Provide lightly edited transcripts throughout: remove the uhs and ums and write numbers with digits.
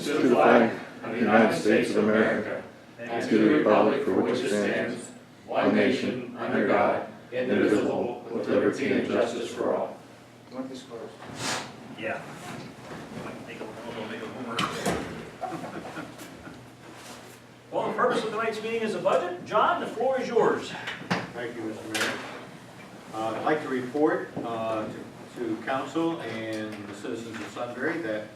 allegiance to the flag of the United States of America and to the republic for which it stands, one nation, under God, indivisible, with liberty and justice for all. You want this first? Yeah. Make a boomer. Well, the purpose of tonight's meeting is a budget. John, the floor is yours. Thank you, Mr. Mayor. I'd like to report to council and the citizens of Sunbury that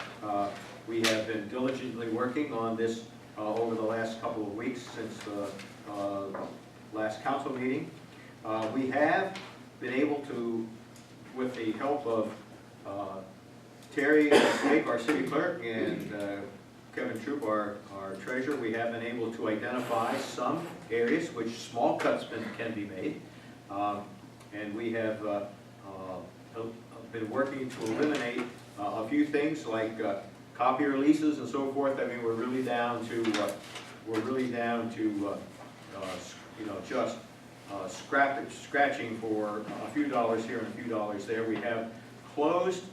we have been diligently working on this over the last couple of weeks since the last council meeting. We have been able to, with the help of Terry Snake, our city clerk, and Kevin Troop, our treasurer, we have been able to identify some areas which small cuts can be made. And we have been working to eliminate a few things like copier leases and so forth. I mean, we're really down to you know, just scratching for a few dollars here and a few dollars there. We have closed.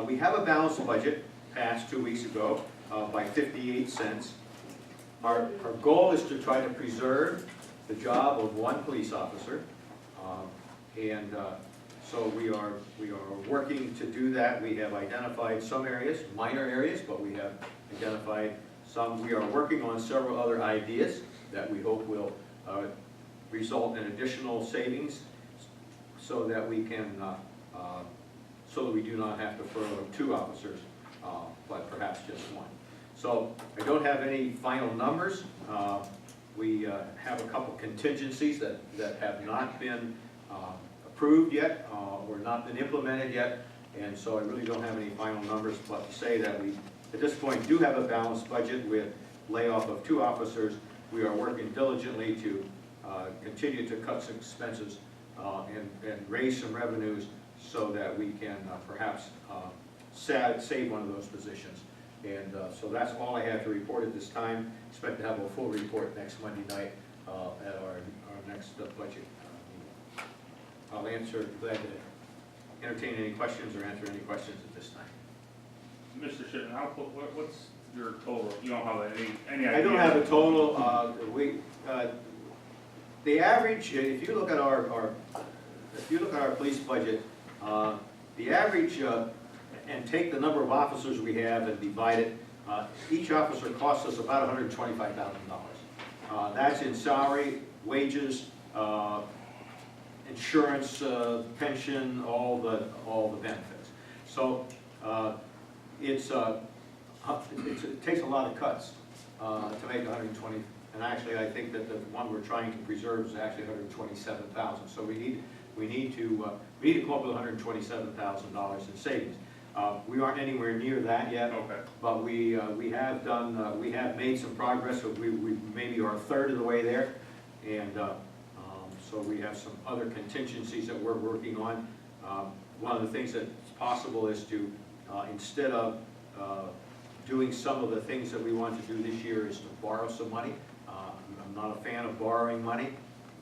We have a balanced budget passed 2 weeks ago by 58 cents. Our goal is to try to preserve the job of one police officer. So we are working to do that. We have identified some areas, minor areas, but we have identified some. We are working on several other ideas that we hope will result in additional savings, so that we can, so that we do not have to furlough 2 officers, but perhaps just 1. So I don't have any final numbers. We have a couple contingencies that have not been approved yet, or not been implemented yet, and so I really don't have any final numbers, but to say that we, at this point, do have a balanced budget with layoff of 2 officers. We are working diligently to continue to cut some expenses and raise some revenues so that we can perhaps save one of those positions. And so that's all I have to report at this time. Expect to have a full report next Monday night at our next budget meeting. I'll glad to entertain any questions or answer any questions at this time. Mr. Shipman, what's your total? You don't have any idea? I don't have a total. The average, if you look at our police budget, the average, and take the number of officers we have and divide it, each officer costs us about $125,000. That's in salary, wages, insurance, pension, all the benefits. So it takes a lot of cuts to make 120. And actually, I think that the one we're trying to preserve is actually 127,000. So we need to come up with $127,000 in savings. We aren't anywhere near that yet. Okay. But we have made some progress. So we maybe are a third of the way there, and so we have some other contingencies that we're working on. One of the things that's possible is to instead of doing some of the things that we want to do this year is to borrow some money. I'm not a fan of borrowing money,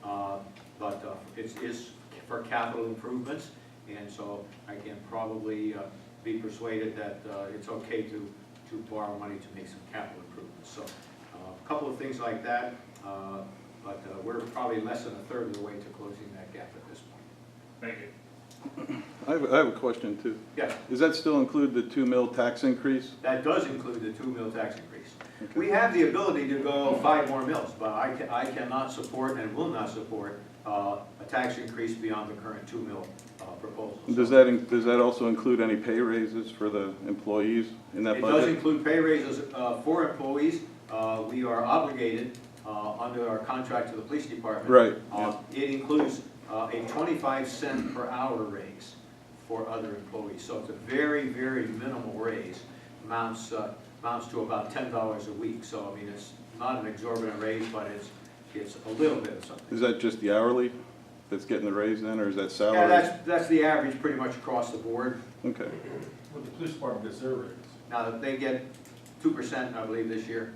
but it is for capital improvements, and so I can probably be persuaded that it's okay to borrow money to make some capital improvements. So a couple of things like that, but we're probably less than a third of the way to closing that gap at this point. Thank you. I have a question too. Yes. Does that still include the 2 mil tax increase? That does include the 2 mil tax increase. Okay. We have the ability to go 5 more mills, but I cannot support and will not support a tax increase beyond the current 2 mil proposal. Does that also include any pay raises for the employees in that budget? It does include pay raises for employees. We are obligated under our contract to the police department. Right. It includes a 25-cent per hour raise for other employees. So it's a very, very minimal raise. Amounts to about $10 a week. So I mean, it's not an exorbitant raise, but it's a little bit of something. Is that just the hourly that's getting the raise then, or is that salary? Yeah, that's the average pretty much across the board. Okay. Well, the police department gets their raise. Now they get 2%, I believe, this year.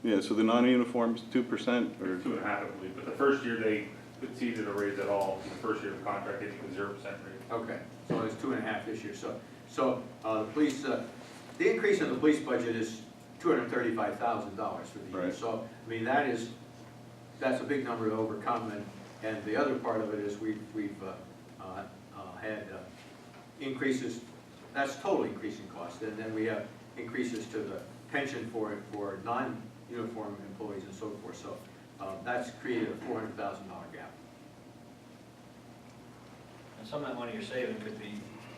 Yeah, so the non-uniforms 2% or 2.5, I believe. But the first year they exceeded a raise at all. The first year of the contract, they took a 0% raise. Okay, so it's 2.5 this year. So the police, the increase in the police budget is $235,000 for the year. Right. So, I mean, that's a big number to overcome, and the other part of it is we've had increases, that's total increasing cost, and then we have increases to the pension for non-uniform employees and so forth, so that's created a $400,000 gap. And some of that money you're saving could be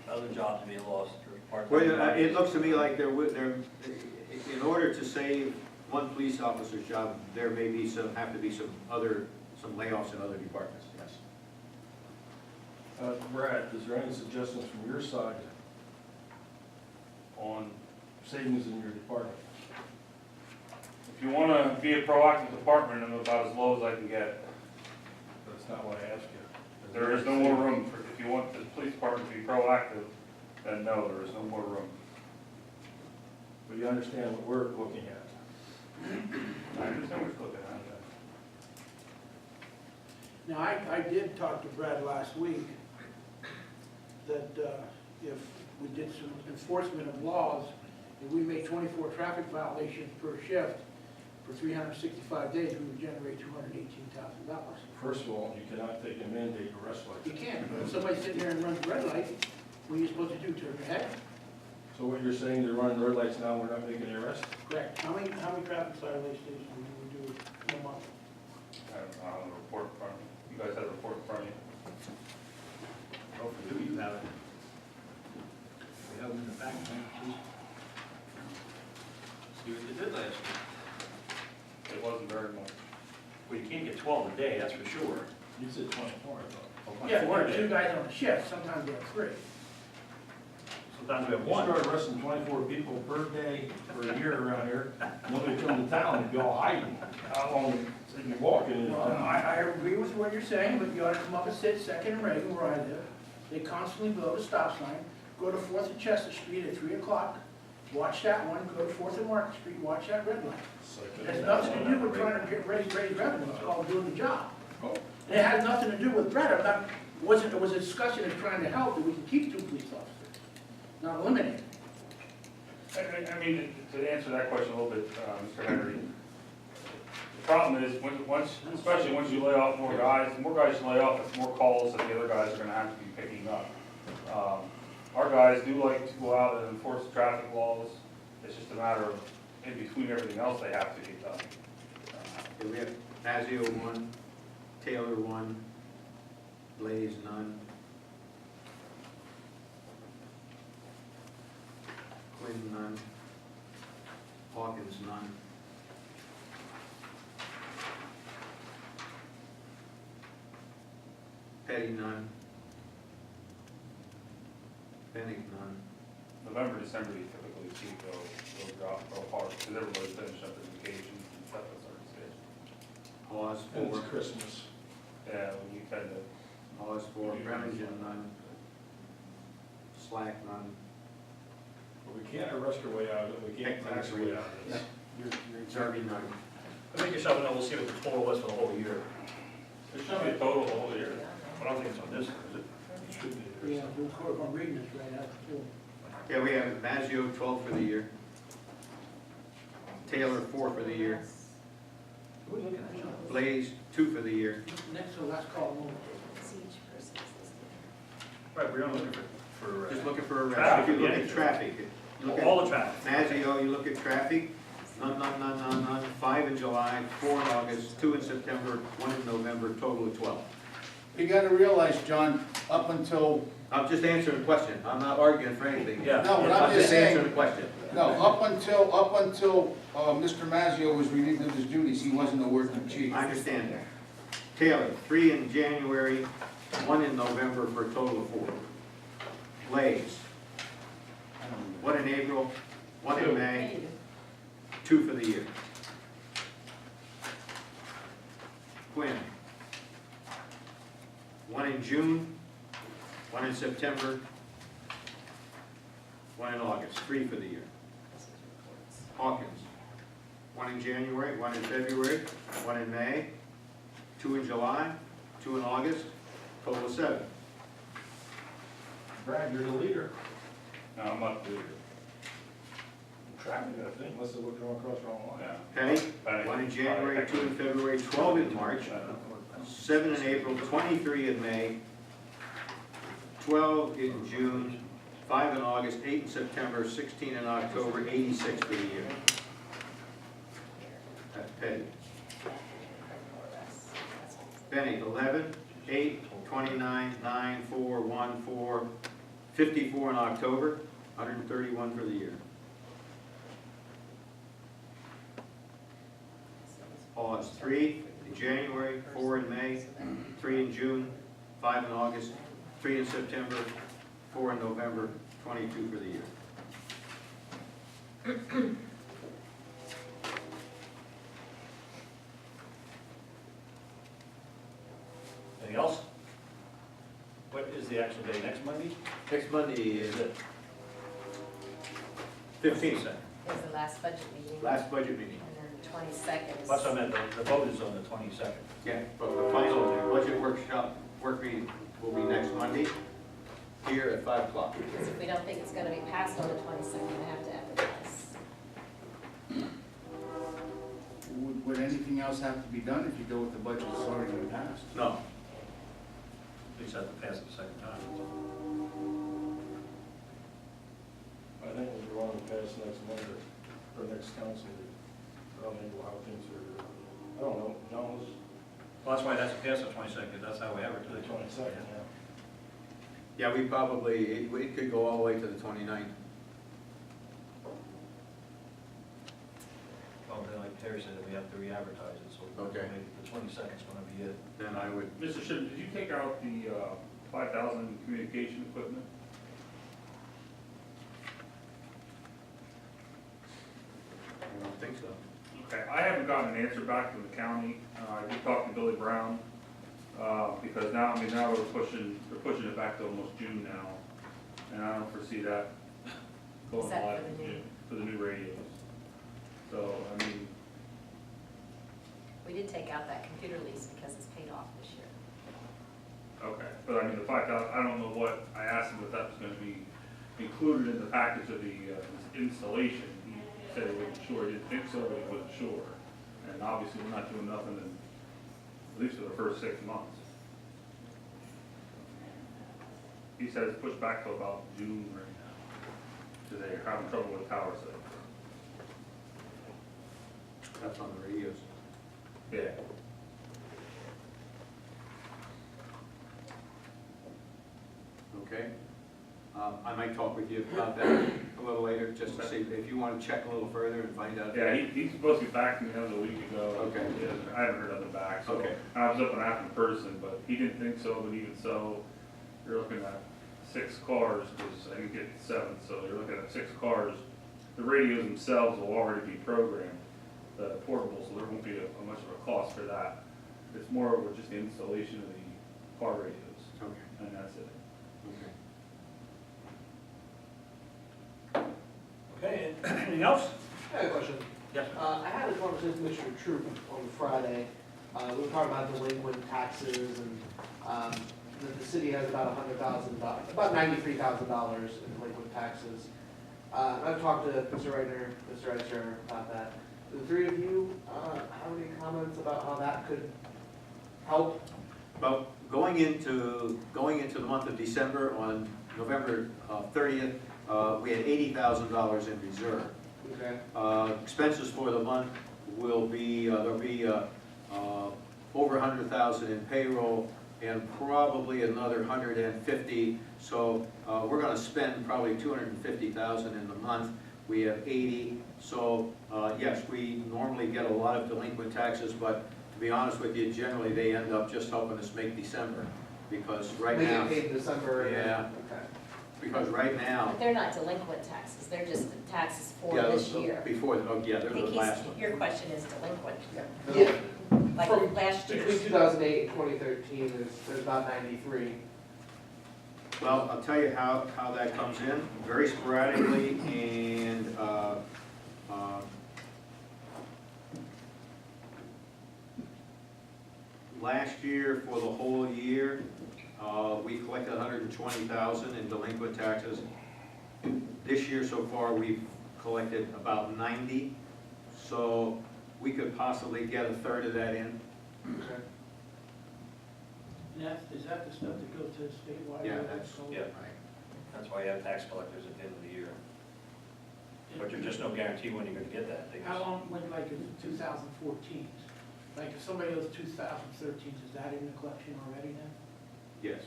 other jobs being lost or part-time. Well, it looks to me like in order to save one police officer's job, there may be have to be some layoffs in other departments, yes. Brad, is there any suggestions from your side on savings in your department? If you want to be a proactive department, I'm about as low as I can get. That's not what I asked you. There is no more room for, if you want the police department to be proactive, then no, there is no more room. But you understand what we're looking at. I understand what you're looking at. Now, I did talk to Brad last week that if we did some enforcement of laws, if we made 24 traffic violations per shift for 365 days, we would generate $218,000. First of all, you cannot take a mandate arrest like You that. can't, but if somebody's sitting there and runs a red light, what are you supposed to do, turn your head? So what you're saying, they're running red lights now, we're not making the arrest? Correct. How many traffic violations do we do in a month? I don't have a report in front of me. You guys have a report in front of you. Hopefully you have it. We have them in the back, please. See what you did last week. It wasn't very much. Well, you can't get 12 a day, that's for sure. You said 24, I thought. Yeah, we have two guys on the shift, sometimes we have three. Sometimes we have You one. start arresting 24 people per day for a year around here, nobody come to town, they'd be all hiding. How long they'd be walking in Well, town? I agree with what you're saying, but you ought to come up and sit Second and Reagan where I live. They constantly blow the stop sign, go to 4th and Chester Street at 3 o'clock, watch that one, go to 4th and Market Street, watch that red light. It has nothing to do with trying to get raise revenue, it's called doing the job. Oh, And it has nothing to do with Brett, it was a discussion of trying to help, that we can keep 2 police officers, not eliminate. I mean, to answer that question a little bit, Mr. Henry, the problem is, especially once you lay off more guys, the more guys you lay off, it's more calls that the other guys are gonna have to be picking up. Our guys do like to go out and enforce the traffic laws, it's just a matter of, in between everything else they have to get done. Okay, we have Mazio 1, Taylor 1, Blaze none. Quinn none. Hawkins none. Petty none. Bennett none. November, December, you typically see go hard, because everybody's finishing up their vacations and stuff, that's our decision. Hawes and 4. it's Christmas. Yeah, we kind of, Hawes 4. Remington none. Slack none. But we can't arrest our way out of it, we can't tax our way out of this. Zerby none. Make yourself a note, we'll see what the total was for the whole year. there should be a total the whole year. I don't think it's on this, is it? It should be. Yeah, we'll cover, if I'm reading this right out too. Yeah, we have Mazio 12 for the year. Taylor 4 for the year. What are we looking at, John? Blaze 2 for the year. Next to last call, Right, we're only looking for. Just looking for a rest. Traffic, If you look yeah. at traffic, you look All at the traffic. Mazio, you look at traffic, none, 5 in July, 4 in August, 2 in September, 1 in November, total of 12. You gotta realize, John, up until, I'm just answering the question, I'm not arguing for anything. Yeah. no, what I'm I'm just just answering the saying, question. no, up until Mr. Mazzio was relieved of his duties, he wasn't a working chief. I understand that. Taylor, 3 in January, 1 in November, for a total of 4. Blaze, 1 in April, 1 in May, 2 for the year. Quinn, 1 in June, 1 in September, 1 in August, 3 for the year. Hawkins, 1 in January, 1 in February, 1 in May, 2 in July, 2 in August, total of 7. Brad, you're the leader. No, I'm not the leader. Traffic, I think, unless they're looking across the wrong line. Yeah. Penny, 1 in January, 2 in February, 12 in March, 7 in April, 23 in May, 12 in June, 5 in August, 8 in September, 16 in October, 86 for the year. That's Petty. Benny, 11, 8, 29, 9, 4, 1, 4, 54 in October, 131 for the year. Pause, 3 in January, 4 in May, 3 in June, 5 in August, 3 in September, 4 in November, 22 for the year. Anything else? What is the actual day, next Monday? Next Monday is it? 15th, Is the last budget meeting. last budget meeting. And then 22nd is. Plus, I meant the vote is on the 22nd. Yeah, but the final budget workshop, work meeting will be next Monday, here at 5 o'clock. Because if we don't think it's gonna be passed on the 22nd, we have to advertise. Would anything else have to be done if you go with the budget that's already been passed? No, We just have to pass it the second time. I think we're going to pass next Monday, or next council meeting. I don't know how things are, I don't know, John was Well, that's why that's passed the 22nd, that's how we the advertise. 22nd, yeah. yeah, we probably, it could go all the way to the 29th. Well, then, like Terry said, we have to re-advertise it, so Okay. maybe the 22nd is gonna be it. Then I would, Mr. Ship, did you take out the 5,000 communication equipment? I don't think so. Okay, I haven't gotten an answer back from the county. I did talk to Billy Brown, because now, now they're pushing it back to almost June now. And I don't foresee that going Is that live for the in new- June, for the new radios. So, I mean, We did take out that computer lease because it's paid off this year. okay, but I mean, the 5,000, I don't know what, I asked him if that was gonna be included in the package of the installation. He said he wasn't sure, he didn't think so, but he wasn't sure. And obviously, we're not doing nothing in, at least for the first 6 months. He said it's pushed back to about June right now, because they're having trouble with power sites. That's on the radios. Yeah. Okay? I might talk with you about that a little later, just to see if you want to check a little further and find out. Yeah, he's supposed to be back to me another week ago. Okay. I haven't heard nothing back, so. Okay. I was up and after in person, but he didn't think so, but even so, you're looking at 6 cars, because I didn't get 7, so you're looking at 6 cars. The radios themselves will already be programmed, the portable, so there won't be a much of a cost for that. It's more of just the installation of the car radios, Okay, and that's it. okay. Okay, anything else? I have a question. Yes. I had a conversation with Mr. Troop on Friday. We were talking about delinquent taxes and the city has about $100,000, about $93,000 in delinquent taxes. I've talked to Mr. Reitner, Mr. Eicher about that. Do the three of you have any comments about how that could help? Well, going into the month of December, on November 30th, we had $80,000 in reserve. Okay. Expenses for the month will be, there'll be over 100,000 in payroll and probably another 150. So we're going to spend probably 250,000 in the month. We have 80. So yes, we normally get a lot of delinquent taxes, but to be honest with you, generally they end up just helping us make December, because right They now. get paid in December. and then- Yeah. Okay. Because right now. But they're not delinquent taxes, they're just the taxes for Yeah, this those- year. Before, oh, yeah, I they're the think last one. your question is delinquent, Yeah. like From last Between year's. 2008 and 2013, there's about 93. Well, I'll tell you how that comes in, very sporadically, and last year, for the whole year, we collected 120,000 in delinquent taxes. This year so far, we've collected about 90, so we could possibly get a third of that in. Okay. And is that the stuff that goes to the statewide? Yeah, that's, Yeah. right. That's why you have tax collectors at the end of the year. But there's just no guarantee when you're gonna get that. They How just- long, when, like, in 2014? Like, if somebody owes 2013, is that in the collection already then? Yes.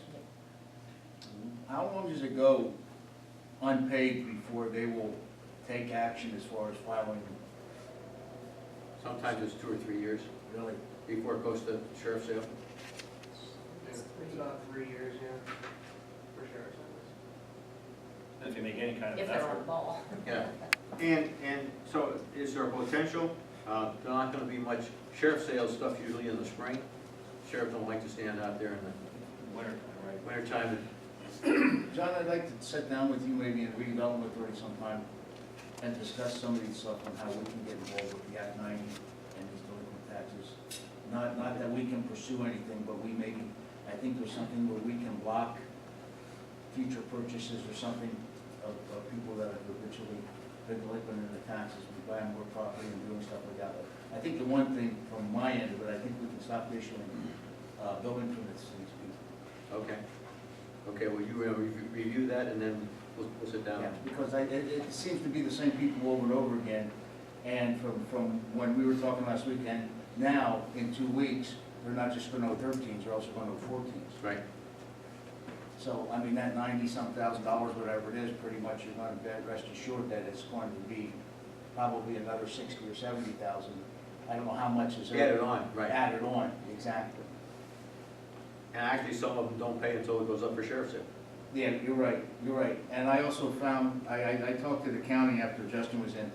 How long does it go unpaid before they will take action as far as filing? Sometimes it's 2 or 3 years Really? before it goes to sheriff's sale. It's about 3 years, yeah, for sure. If you make any kind of If an they're on effort. the ball. Yeah. And so is there a potential? There's not gonna be much sheriff's sale stuff usually in the spring. Sheriff don't like to stand out there in the Winter, right? winter time. John, I'd like to sit down with you maybe in redevelopment authority sometime and discuss some of these stuff on how we can get involved with the Act 90 and these delinquent taxes. Not that we can pursue anything, but we maybe, I think there's something where we can block future purchases or something of people that have habitually been delinquent in the taxes, we buy more property and doing stuff like that. But I think the one thing from my end of it, I think we can stop issuing building permits to these people. Okay. Okay, well, you review that and then we'll sit down. Yeah, because it seems to be the same people over and over again, and from when we were talking last weekend, now, in 2 weeks, they're not just gonna owe 13s, they're also gonna owe 14s. Right. So, I mean, that 90-some thousand dollars, whatever it is, pretty much you're gonna bet, rest assured that it's going to be probably another 60 or 70,000. I don't know how much is. Added on, right. Added on, exactly. And actually, some of them don't pay until it goes up for sheriff's sale. Yeah, you're right. And I also found, I talked to the county after Justin was in,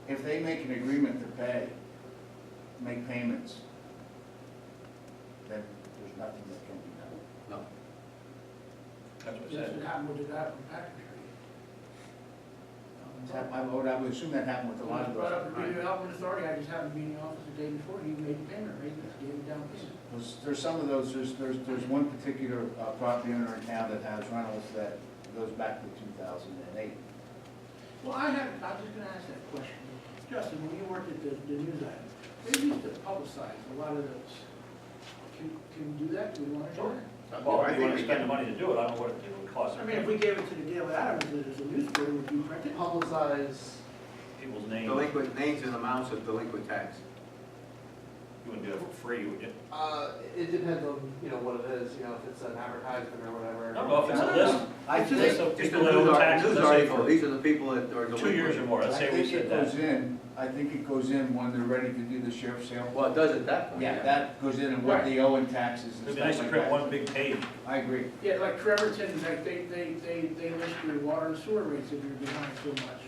if they make an agreement to pay, make payments, then there's nothing that can be done. No. That's what it That's said. what happened with that from Packard Street. I would assume that happened with a lot of Brought up the those. redevelopment authority, I just happened to be in the office the day before, he made the payment, right, just gave it down payment. There's some of those, there's one particular property owner in town that has rentals that goes back to 2008. Well, I was just gonna ask that question. Justin, when you worked at the news item, they used to publicize a lot of those. Can we do that? Do we wanna do Sure. that? Well, I if you think wanna we spend can. the money to do it, I don't know what it would cost. I mean, if we gave it to the Daily Adams as a newspaper, would you print it? Publicize, People's names, Delinquent names and amounts of delinquent tax. you wouldn't do it for free, would you? it depends on, what it is, if it's an advertisement or whatever. I don't know if it's a No, list. I It's a think, list of Just a people that owe taxes, news let's say article, for these are the people that are delinquent. 2 years or more, let's I say we think said it that. goes in, I think it goes in when they're ready to do the sheriff's sale. Well, it does at that point. Yeah, that goes in and what they owe in taxes and It'd be stuff nice to like print that. one big page. I agree. Yeah, like Trevorton, like they list your water and sewer rates if you're behind so much.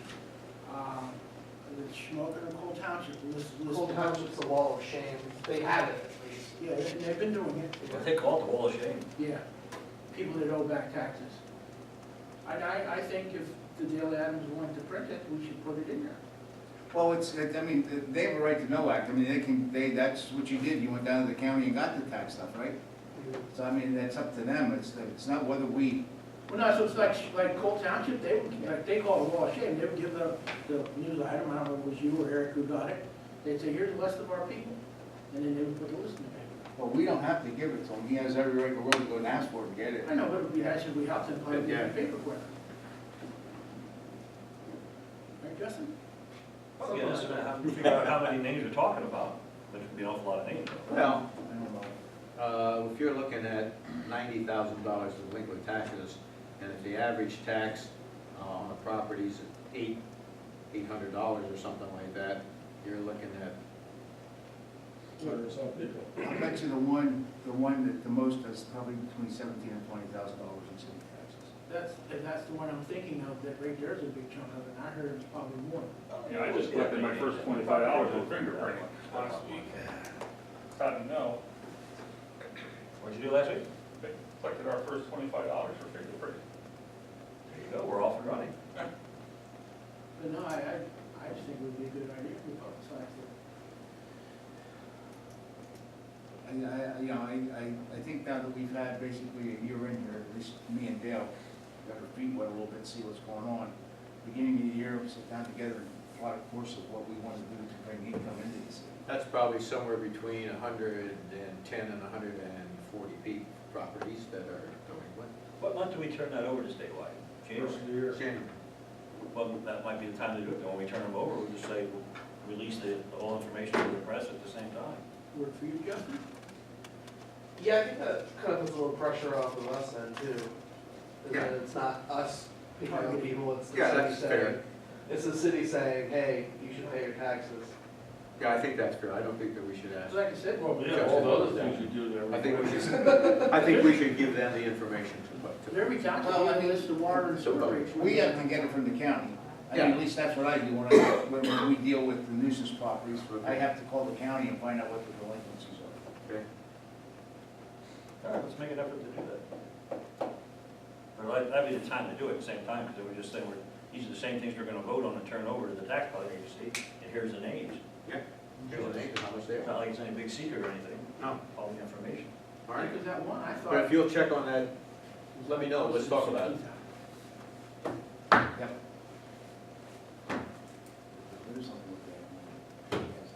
The Schmoker and Cole Township list. Cole Township's the wall of shame, they have it at least. Yeah, they've been doing it. But they call it the wall of shame. Yeah, people that owe back taxes. I think if the Daily Adams wanted to print it, we should put it in there. Well, I mean, they have a right to know act. I mean, that's what you did. You went down to the county and got the tax stuff, right? So, I mean, that's up to them. It's not whether we, Well, no, so it's like Cole Township, they call it a wall of shame, they would give the news item, I don't know if it was you or Eric who got it, they'd say, here's the list of our people, and then they would put the list in the paper. well, we don't have to give it to him. He has every right in the world to go and ask for it and get it. I know, but it'd be nice if we helped him put it in Yeah. the paper for him. Right, Justin? Yeah, so have to figure out how many names we're talking about. There could be an awful lot of names. Well, I don't know. if you're looking at $90,000 of delinquent taxes, and if the average tax on a property is $800 or something like that, you're looking at, I bet you the one that the most is probably between $17,000 and $20,000 in city taxes. That's the one I'm thinking of, that right there's a big chunk of it, and I heard it's probably more. Yeah, I just collected my first $25 with fingerprinting last week. Thought to know, What'd you do last week? they collected our first $25 for fingerprinting. There you go, we're off and running. But no, I just think it would be a good idea if we publicized it. I think now that we've had basically a year in here, at least me and Dale got our feet wet a little bit, see what's going on. Beginning of the year, we sit down together and plotted course of what we want to do to bring income into the city. That's probably somewhere between 110 and 140 properties that are delinquent. What month do we turn that over to statewide? January? First of the year. January. Well, that might be the time to do it, then when we turn them over, we'll just say, we'll release the whole information to the press at the same time. Work for you, Justin? Yeah, I think that kind of puts a little pressure off of us then too. Is Yeah. that it's not us picking out people, it's the Yeah, city that's fair. saying, it's the city saying, hey, you should pay your taxes. Yeah, I think that's fair. I don't think that we should ask. Like I said, Well, yeah, all the other things you do there. I think we should, I think we should give them the information to. every town, Well, I mean, list the water and sewer rates. We have to get it from the county. I mean, Yeah. at least that's what I do when we deal with the nuisance properties. I have to call the county and find out what the delinquencies are. Okay. All right, let's make an effort to do that. But that'd be the time to do it at the same time, because we're just saying, these are the same things we're gonna vote on and turn over to the tax collector agency, and here's the names. Yeah. Here's the name, how much they It's are. not like it's any big secret or anything, No. all the information. All right. Because that one, I But if thought. you'll check on that, let me know. Let's talk about it.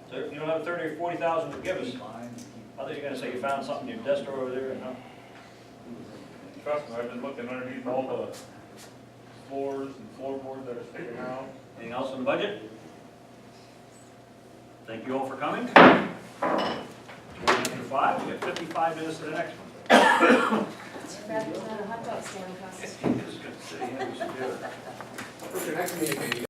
So if you don't have 30 or 40,000 to give us, I think you're gonna say you found something in your desk drawer over there, and no. Trust me, I've been looking underneath all the floors and floorboards that are sticking out. Anything else on the budget? Thank you all for coming. 5, we got 55 minutes to the next one. Too bad there's not a hot dog stand across the street. Just gonna say, yeah, we should do it. What's your next meeting?